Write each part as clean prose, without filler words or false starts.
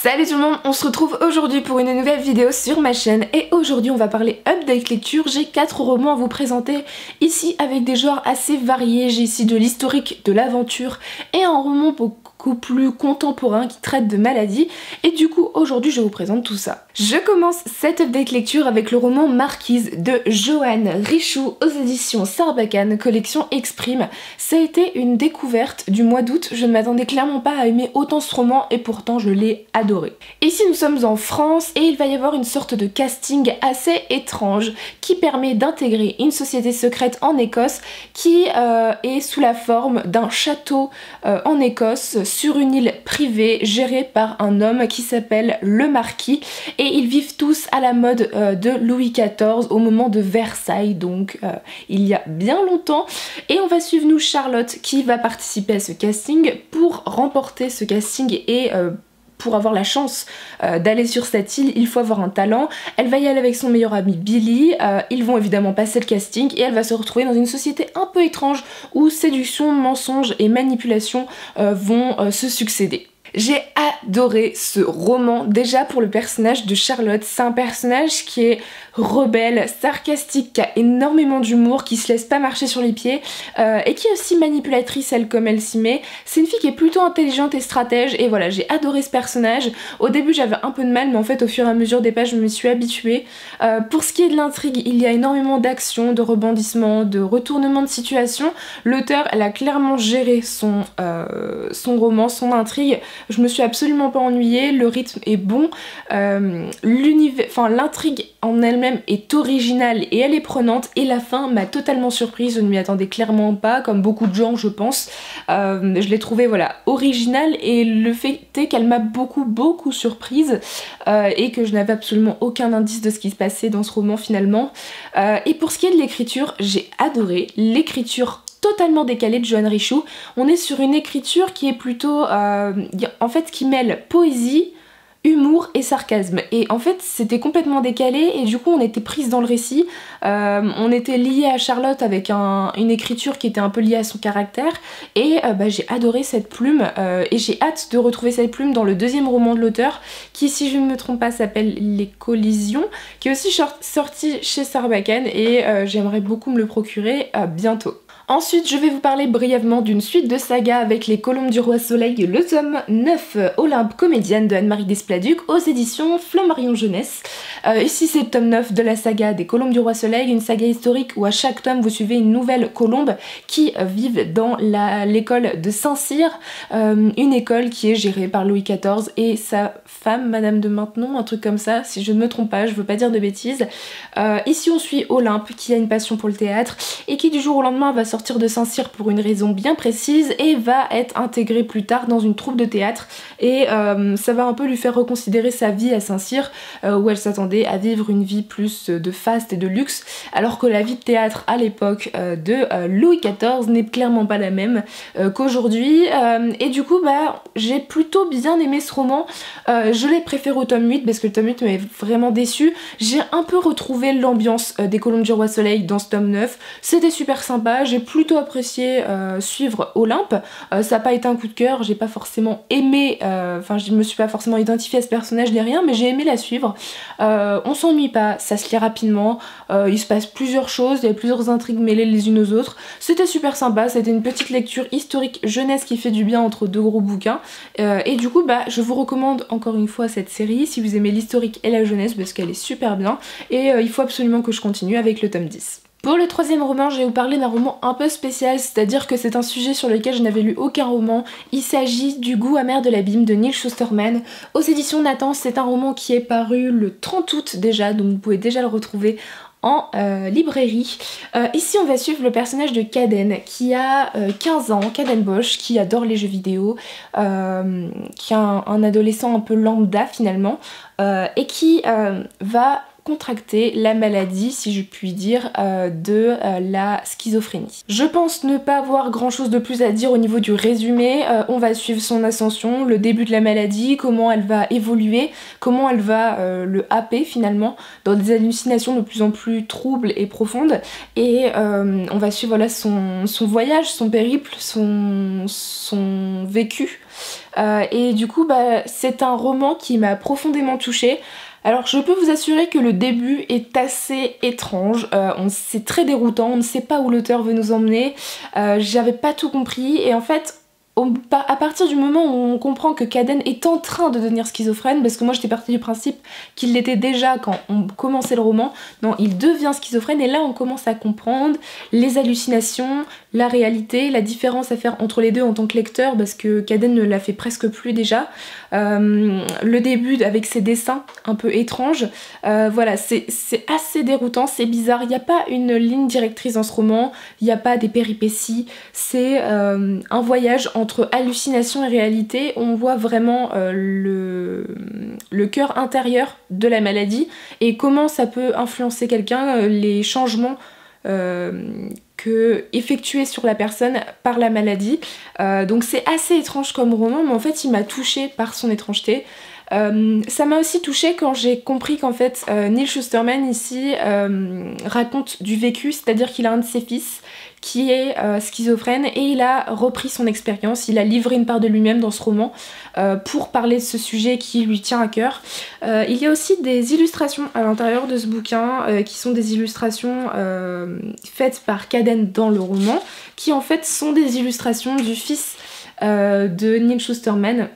Salut tout le monde, on se retrouve aujourd'hui pour une nouvelle vidéo sur ma chaîne et aujourd'hui on va parler update lecture. J'ai 4 romans à vous présenter ici avec des genres assez variés. J'ai ici de l'historique, de l'aventure et un roman beaucoup plus contemporain qui traite de maladies et du coup aujourd'hui je vous présente tout ça. Je commence cette update lecture avec le roman Marquise de Joanne Richoux aux éditions Sarbacane, collection Exprime. Ça a été une découverte du mois d'août, je ne m'attendais clairement pas à aimer autant ce roman et pourtant je l'ai adoré. Ici nous sommes en France et il va y avoir une sorte de casting assez étrange qui permet d'intégrer une société secrète en Écosse qui est sous la forme d'un château en Écosse sur une île privée gérée par un homme qui s'appelle le Marquis et ils vivent tous à la mode de Louis XIV au moment de Versailles, donc il y a bien longtemps. Et on va suivre nous Charlotte qui va participer à ce casting. Pour remporter ce casting et pour avoir la chance d'aller sur cette île, il faut avoir un talent. Elle va y aller avec son meilleur ami Billy, ils vont évidemment passer le casting et elle va se retrouver dans une société un peu étrange où séduction, mensonge et manipulation vont se succéder. J'ai adoré ce roman, déjà pour le personnage de Charlotte. C'est un personnage qui est rebelle, sarcastique, qui a énormément d'humour, qui se laisse pas marcher sur les pieds et qui est aussi manipulatrice elle comme elle s'y met. C'est une fille qui est plutôt intelligente et stratège et voilà, j'ai adoré ce personnage. Au début j'avais un peu de mal mais en fait au fur et à mesure des pages je me suis habituée. Pour ce qui est de l'intrigue, il y a énormément d'action, de rebondissements, de retournements de situation. L'auteur elle a clairement géré son roman, son intrigue. Je me suis absolument pas ennuyée, le rythme est bon, l'intrigue en elle-même est originale et elle est prenante et la fin m'a totalement surprise, je ne m'y attendais clairement pas, comme beaucoup de gens je pense. Je l'ai trouvée voilà, originale et le fait est qu'elle m'a beaucoup surprise et que je n'avais absolument aucun indice de ce qui se passait dans ce roman finalement. Et pour ce qui est de l'écriture, j'ai adoré l'écriture totalement décalée de Joanne Richoux. On est sur une écriture qui est plutôt en fait qui mêle poésie, humour et sarcasme et en fait c'était complètement décalé et du coup on était prise dans le récit, on était lié à Charlotte avec une écriture qui était un peu liée à son caractère et j'ai adoré cette plume et j'ai hâte de retrouver cette plume dans le deuxième roman de l'auteur qui, si je ne me trompe pas, s'appelle Les Collisions, qui est aussi sorti chez Sarbacane et j'aimerais beaucoup me le procurer bientôt. Ensuite, je vais vous parler brièvement d'une suite de sagas avec Les Colombes du Roi Soleil, le tome 9, Olympe comédienne de Anne-Marie Despladuc aux éditions Flammarion Jeunesse. Ici c'est le tome 9 de la saga des Colombes du Roi Soleil, une saga historique où à chaque tome vous suivez une nouvelle colombe qui vivent dans l'école de Saint-Cyr, une école qui est gérée par Louis XIV et sa femme, Madame de Maintenon, un truc comme ça, si je ne me trompe pas, je veux pas dire de bêtises. Ici on suit Olympe qui a une passion pour le théâtre et qui du jour au lendemain va sortir de Saint-Cyr pour une raison bien précise et va être intégrée plus tard dans une troupe de théâtre et ça va un peu lui faire reconsidérer sa vie à Saint-Cyr où elle s'attendait à vivre une vie plus de faste et de luxe alors que la vie de théâtre à l'époque de Louis XIV n'est clairement pas la même qu'aujourd'hui et du coup j'ai plutôt bien aimé ce roman. Je l'ai préféré au tome 8 parce que le tome 8 m'avait vraiment déçu. J'ai un peu retrouvé l'ambiance des Colombes du Roi Soleil dans ce tome 9, c'était super sympa, j'ai plutôt apprécié suivre Olympe. Ça n'a pas été un coup de cœur, j'ai pas forcément aimé, je me suis pas forcément identifiée à ce personnage ni rien, mais j'ai aimé la suivre. On s'ennuie pas, ça se lit rapidement, il se passe plusieurs choses, il y a plusieurs intrigues mêlées les unes aux autres. C'était super sympa, c'était une petite lecture historique jeunesse qui fait du bien entre deux gros bouquins. Et du coup je vous recommande encore une fois cette série si vous aimez l'historique et la jeunesse parce qu'elle est super bien et il faut absolument que je continue avec le tome 10. Pour le troisième roman, je vais vous parler d'un roman un peu spécial, c'est-à-dire que c'est un sujet sur lequel je n'avais lu aucun roman. Il s'agit du Goût amer de l'abîme de Neal Shusterman aux éditions Nathan. C'est un roman qui est paru le 30 août déjà, donc vous pouvez déjà le retrouver en librairie. Ici on va suivre le personnage de Caden qui a 15 ans, Caden Bosch, qui adore les jeux vidéo, qui est un adolescent un peu lambda finalement, et qui va contracté la maladie, si je puis dire, de la schizophrénie. Je pense ne pas avoir grand chose de plus à dire au niveau du résumé. On va suivre son ascension, le début de la maladie, comment elle va évoluer, comment elle va le happer finalement dans des hallucinations de plus en plus troubles et profondes, et on va suivre voilà, son voyage, son périple, son vécu. Et du coup c'est un roman qui m'a profondément touchée. Alors je peux vous assurer que le début est assez étrange, c'est très déroutant, on ne sait pas où l'auteur veut nous emmener, j'avais pas tout compris, et en fait à partir du moment où on comprend que Caden est en train de devenir schizophrène, parce que moi j'étais partie du principe qu'il l'était déjà quand on commençait le roman, non, il devient schizophrène, et là on commence à comprendre les hallucinations, la réalité, la différence à faire entre les deux en tant que lecteur, parce que Caden ne la fait presque plus déjà. Le début avec ses dessins un peu étranges, voilà, c'est assez déroutant, c'est bizarre, il n'y a pas une ligne directrice dans ce roman, il n'y a pas des péripéties, c'est un voyage entre hallucination et réalité. On voit vraiment le cœur intérieur de la maladie et comment ça peut influencer quelqu'un, les changements effectués sur la personne par la maladie. Donc c'est assez étrange comme roman, mais en fait il m'a touchée par son étrangeté. Ça m'a aussi touchée quand j'ai compris qu'en fait Neal Shusterman ici raconte du vécu, c'est-à-dire qu'il a un de ses fils qui est schizophrène, et il a repris son expérience, il a livré une part de lui-même dans ce roman pour parler de ce sujet qui lui tient à cœur. Il y a aussi des illustrations à l'intérieur de ce bouquin qui sont des illustrations faites par Caden dans le roman, qui en fait sont des illustrations du fils de Neal Shusterman,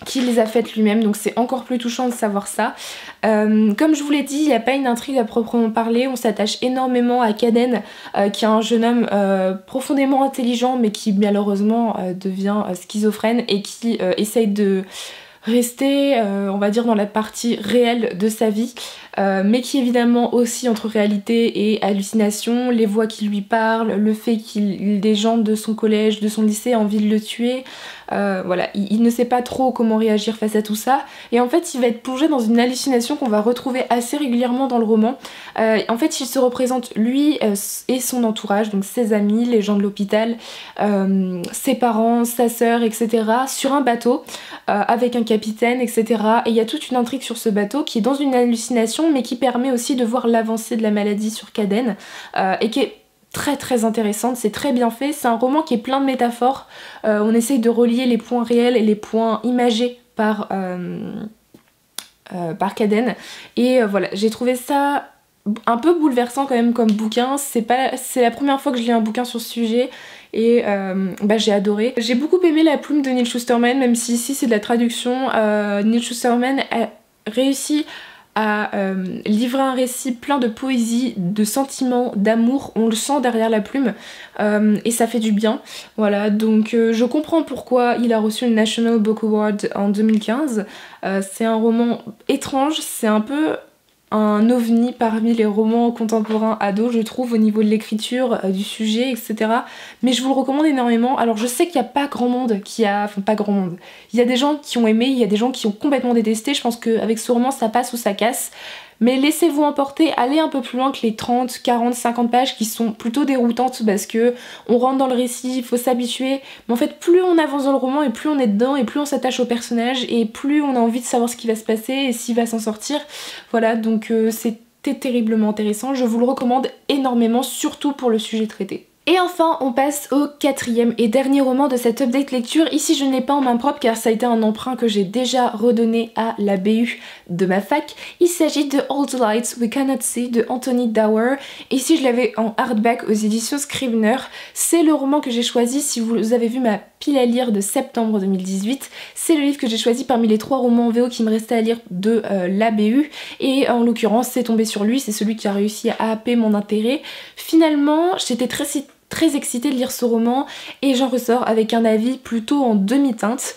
qui les a faites lui-même, donc c'est encore plus touchant de savoir ça. Comme je vous l'ai dit, il n'y a pas une intrigue à proprement parler, on s'attache énormément à Caden, qui est un jeune homme profondément intelligent, mais qui malheureusement devient schizophrène, et qui essaye de rester, on va dire, dans la partie réelle de sa vie, mais qui évidemment aussi entre réalité et hallucination, les voix qui lui parlent, le fait qu'il des gens de son collège, de son lycée aient envie de le tuer. Voilà, il ne sait pas trop comment réagir face à tout ça, et en fait il va être plongé dans une hallucination qu'on va retrouver assez régulièrement dans le roman. En fait il se représente lui et son entourage, donc ses amis, les gens de l'hôpital, ses parents, sa sœur, etc. sur un bateau avec un capitaine, etc. Et il y a toute une intrigue sur ce bateau qui est dans une hallucination, mais qui permet aussi de voir l'avancée de la maladie sur Caden, et qui est très très intéressante, c'est très bien fait, c'est un roman qui est plein de métaphores, on essaye de relier les points réels et les points imagés par Caden, et voilà, j'ai trouvé ça un peu bouleversant quand même comme bouquin, c'est la première fois que je lis un bouquin sur ce sujet, et j'ai adoré. J'ai beaucoup aimé la plume de Neal Shusterman, même si ici c'est de la traduction. Neal Shusterman a réussi à livrer un récit plein de poésie, de sentiments, d'amour, on le sent derrière la plume, et ça fait du bien. Voilà, donc je comprends pourquoi il a reçu le National Book Award en 2015. C'est un roman étrange, c'est un peu un ovni parmi les romans contemporains ados, je trouve, au niveau de l'écriture, du sujet, etc. Mais je vous le recommande énormément. Alors je sais qu'il n'y a pas grand monde qui a... Enfin pas grand monde. Il y a des gens qui ont aimé, il y a des gens qui ont complètement détesté. Je pense qu'avec ce roman ça passe ou ça casse. Mais laissez-vous emporter, allez un peu plus loin que les 30, 40, 50 pages qui sont plutôt déroutantes, parce que on rentre dans le récit, il faut s'habituer. Mais en fait, plus on avance dans le roman et plus on est dedans et plus on s'attache au personnage et plus on a envie de savoir ce qui va se passer et s'il va s'en sortir. Voilà, donc c'était terriblement intéressant. Je vous le recommande énormément, surtout pour le sujet traité. Et enfin, on passe au quatrième et dernier roman de cette update lecture. Ici, je ne l'ai pas en main propre car ça a été un emprunt que j'ai déjà redonné à la BU de ma fac. Il s'agit de All the Lights We Cannot See de Anthony Dower. Ici, je l'avais en hardback aux éditions Scrivener. C'est le roman que j'ai choisi. Si vous avez vu ma pile à lire de septembre 2018, c'est le livre que j'ai choisi parmi les 3 romans en VO qui me restaient à lire de la BU. Et en l'occurrence, c'est tombé sur lui. C'est celui qui a réussi à happer mon intérêt. Finalement, j'étais très excitée de lire ce roman et j'en ressors avec un avis plutôt en demi-teinte.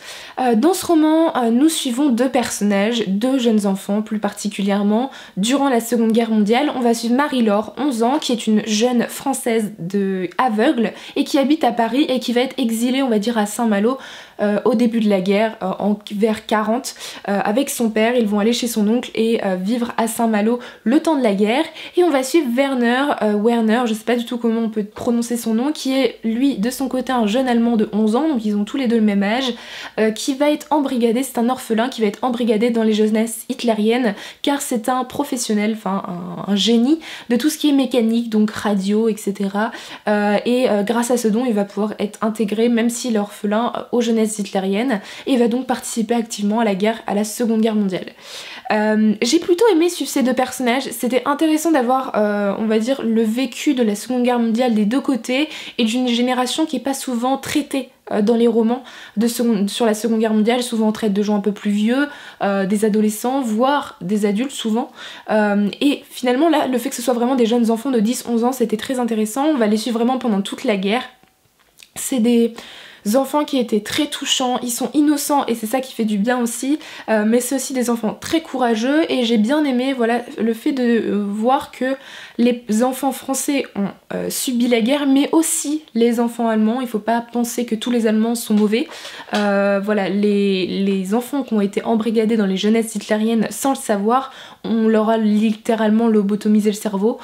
Dans ce roman, nous suivons 2 personnages, 2 jeunes enfants plus particulièrement, durant la Seconde Guerre mondiale. On va suivre Marie-Laure, 11 ans, qui est une jeune française aveugle et qui habite à Paris et qui va être exilée, on va dire, à Saint-Malo au début de la guerre, vers 40, avec son père. Ils vont aller chez son oncle et vivre à Saint-Malo le temps de la guerre. Et on va suivre Werner, je sais pas du tout comment on peut prononcer son nom, qui est lui de son côté un jeune Allemand de 11 ans, donc ils ont tous les deux le même âge, qui va être embrigadé, c'est un orphelin qui va être embrigadé dans les jeunesses hitlériennes, car c'est un professionnel, enfin un génie de tout ce qui est mécanique, donc radio, etc. Grâce à ce don, il va pouvoir être intégré, même s'il est orphelin, aux jeunesses hitlériennes, et il va donc participer activement à la Seconde Guerre mondiale. J'ai plutôt aimé suivre ces deux personnages, c'était intéressant d'avoir, on va dire, le vécu de la Seconde Guerre mondiale des deux côtés, et d'une génération qui est pas souvent traitée dans les romans sur la Seconde Guerre mondiale. Souvent on traite de gens un peu plus vieux, des adolescents, voire des adultes souvent. Et finalement là, le fait que ce soit vraiment des jeunes enfants de 10-11 ans, c'était très intéressant. On va les suivre vraiment pendant toute la guerre. C'est des enfants qui étaient très touchants, ils sont innocents et c'est ça qui fait du bien aussi, mais c'est aussi des enfants très courageux, et j'ai bien aimé voilà, le fait de voir que les enfants français ont subi la guerre, mais aussi les enfants allemands. Il faut pas penser que tous les Allemands sont mauvais. Voilà, les enfants qui ont été embrigadés dans les jeunesses hitlériennes sans le savoir, on leur a littéralement lobotomisé le cerveau,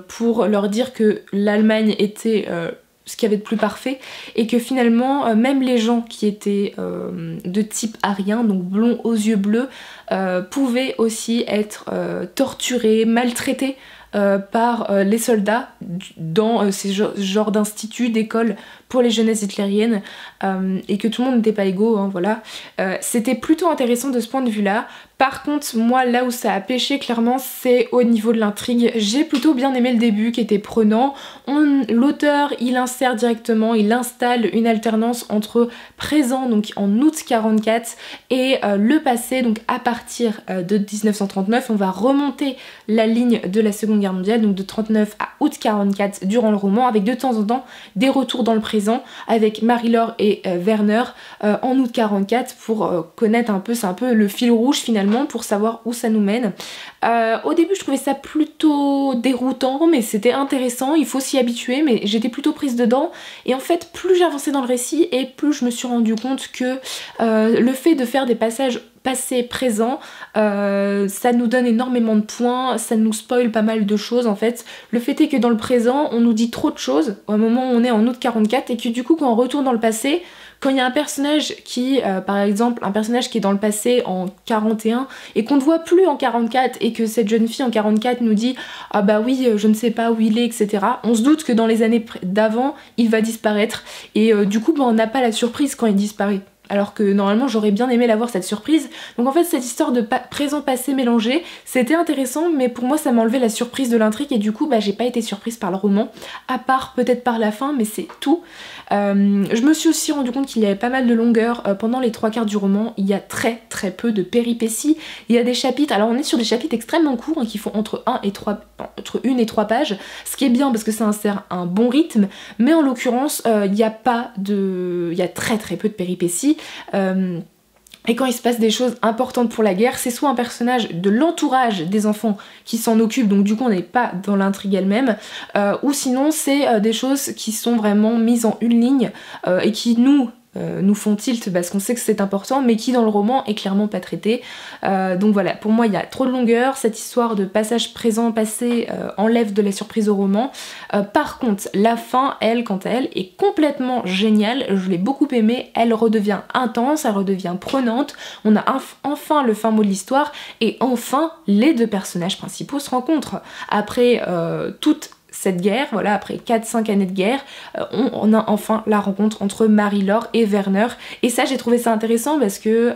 pour leur dire que l'Allemagne était ce qu'il y avait de plus parfait, et que finalement même les gens qui étaient de type arien, donc blonds aux yeux bleus, pouvaient aussi être torturés, maltraités par les soldats dans ces genres d'instituts, d'écoles pour les jeunesses hitlériennes, et que tout le monde n'était pas égaux, voilà. C'était plutôt intéressant de ce point de vue-là. Par contre, moi, là où ça a pêché, clairement, c'est au niveau de l'intrigue. J'ai plutôt bien aimé le début, qui était prenant. L'auteur, il insère directement, il installe une alternance entre présent, donc en août 44, et le passé, donc à partir de 1939. On va remonter la ligne de la Seconde Guerre mondiale, donc de 39 à août 44 durant le roman, avec de temps en temps des retours dans le présent, avec Marie-Laure et Werner en août 44, pour connaître un peu, c'est un peu le fil rouge finalement, pour savoir où ça nous mène. Au début je trouvais ça plutôt déroutant, mais c'était intéressant, il faut s'y habituer, mais j'étais plutôt prise dedans, et en fait plus j'avançais dans le récit et plus je me suis rendu compte que le fait de faire des passages passé, présent, ça nous donne énormément de points, ça nous spoil pas mal de choses en fait. Le fait est que dans le présent, on nous dit trop de choses au moment où on est en août 44, et que du coup quand on retourne dans le passé, quand il y a un personnage qui, par exemple, un personnage qui est dans le passé en 41 et qu'on ne voit plus en 44, et que cette jeune fille en 44 nous dit « Ah bah oui, je ne sais pas où il est, etc. » On se doute que dans les années d'avant, il va disparaître, et du coup bah, on n'a pas la surprise quand il disparaît. Alors que normalement j'aurais bien aimé l'avoir, cette surprise. Donc en fait cette histoire de présent-passé mélangé, c'était intéressant, mais pour moi ça m'a enlevé la surprise de l'intrigue, et du coup bah, j'ai pas été surprise par le roman, à part peut-être par la fin, mais c'est tout. Je me suis aussi rendu compte qu'il y avait pas mal de longueur pendant les 3/4 du roman. Il y a très peu de péripéties. Il y a des chapitres, alors on est sur des chapitres extrêmement courts, qui font entre 1 et 3 pages, ce qui est bien parce que ça insère un bon rythme, mais en l'occurrence il y a très peu de péripéties. Et quand il se passe des choses importantes pour la guerre, c'est soit un personnage de l'entourage des enfants qui s'en occupe, donc du coup on n'est pas dans l'intrigue elle-même, ou sinon c'est des choses qui sont vraiment mises en une ligne et qui nous font tilt parce qu'on sait que c'est important, mais qui dans le roman est clairement pas traité. Donc voilà, pour moi il y a trop de longueur, cette histoire de passage présent-passé enlève de la surprise au roman. Par contre, la fin, elle, quant à elle, est complètement géniale, je l'ai beaucoup aimée, elle redevient intense, elle redevient prenante, on a enfin le fin mot de l'histoire, et enfin les deux personnages principaux se rencontrent. Après toute cette guerre, voilà, après 4-5 années de guerre, on a enfin la rencontre entre Marie-Laure et Werner, et ça j'ai trouvé ça intéressant parce que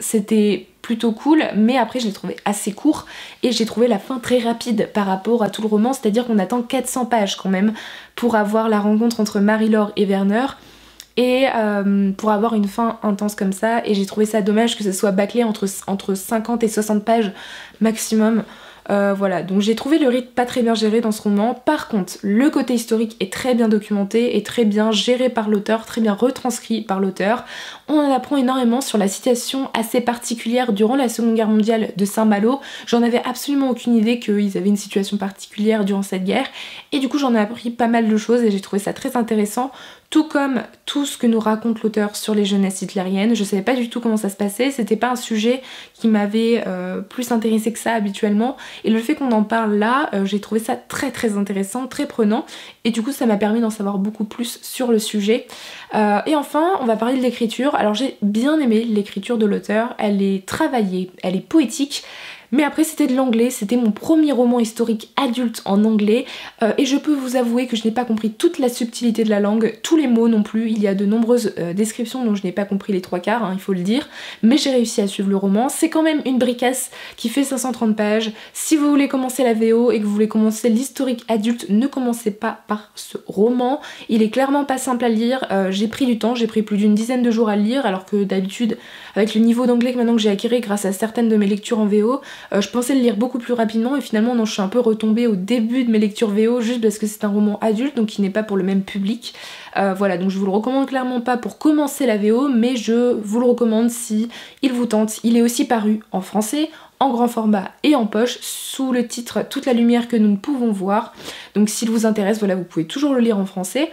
c'était plutôt cool, mais après je l'ai trouvé assez court, et j'ai trouvé la fin très rapide par rapport à tout le roman, c'est-à-dire qu'on attend 400 pages quand même pour avoir la rencontre entre Marie-Laure et Werner, et pour avoir une fin intense comme ça, et j'ai trouvé ça dommage que ce soit bâclé entre 50 et 60 pages maximum. Voilà, donc j'ai trouvé le rythme pas très bien géré dans ce roman. Par contre, le côté historique est très bien documenté et très bien géré par l'auteur, très bien retranscrit par l'auteur. On en apprend énormément sur la situation assez particulière durant la Seconde Guerre mondiale de Saint-Malo. J'en avais absolument aucune idée qu'ils avaient une situation particulière durant cette guerre, et du coup j'en ai appris pas mal de choses et j'ai trouvé ça très intéressant, tout comme tout ce que nous raconte l'auteur sur les jeunesses hitlériennes. Je savais pas du tout comment ça se passait, c'était pas un sujet qui m'avait plus intéressé que ça habituellement, et le fait qu'on en parle là, j'ai trouvé ça très très intéressant, très prenant, et du coup ça m'a permis d'en savoir beaucoup plus sur le sujet. Et enfin on va parler de l'écriture. Alors j'ai bien aimé l'écriture de l'auteur, elle est travaillée, elle est poétique. Mais après c'était de l'anglais, c'était mon premier roman historique adulte en anglais et je peux vous avouer que je n'ai pas compris toute la subtilité de la langue, tous les mots non plus, il y a de nombreuses descriptions dont je n'ai pas compris les trois quarts, hein, il faut le dire, mais j'ai réussi à suivre le roman. C'est quand même une bricasse qui fait 530 pages, si vous voulez commencer la VO et que vous voulez commencer l'historique adulte, ne commencez pas par ce roman, il est clairement pas simple à lire, j'ai pris du temps, j'ai pris plus d'une dizaine de jours à le lire, alors que d'habitude avec le niveau d'anglais que maintenant que j'ai acquis grâce à certaines de mes lectures en VO, je pensais le lire beaucoup plus rapidement et finalement non, je suis un peu retombée au début de mes lectures VO juste parce que c'est un roman adulte donc qui n'est pas pour le même public. Voilà, donc je vous le recommande clairement pas pour commencer la VO, mais je vous le recommande si il vous tente. Il est aussi paru en français, en grand format et en poche sous le titre Toute la lumière que nous ne pouvons voir. Donc s'il vous intéresse, voilà, vous pouvez toujours le lire en français.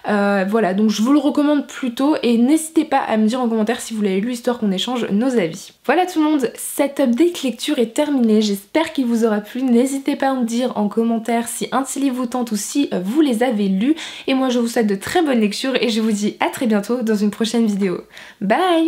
Voilà, donc je vous le recommande plutôt et n'hésitez pas à me dire en commentaire si vous l'avez lu, histoire qu'on échange nos avis. Voilà tout le monde, cette update lecture est terminée, j'espère qu'il vous aura plu. N'hésitez pas à me dire en commentaire si un de ces livres vous tente ou si vous les avez lus. Et moi je vous souhaite de très bonnes lectures et je vous dis à très bientôt dans une prochaine vidéo. Bye!